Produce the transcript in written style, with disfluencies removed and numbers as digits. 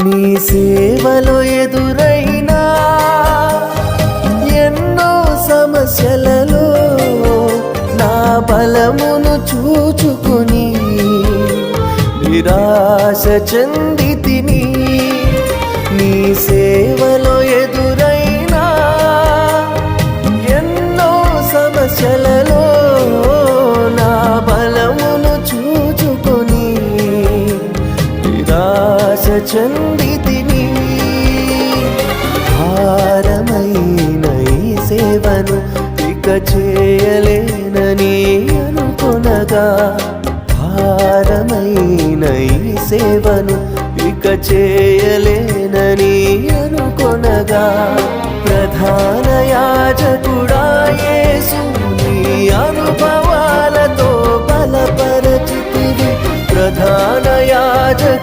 నీ సేవలో ఎదురైనా ఎన్నో సమస్యలలో నా బలమును చూచుకుని నిరాశ చెందితిని. నీ సేవలో ఎదురైనా ఎన్నో సమస్యలలో నా బలమును చూచుకొని నిరాశ చెందితిని. భారమైన ఈ సేవను ఇక చేయలేనని అనుకొనగా, భారమైన ఈ సేవను ఇక చేయలేనని అనుకొనగా, ప్రధాన యాజకుడా యేసు నీ అనుభవాలతో బలపరచితివి. ప్రధాన యాజకుడా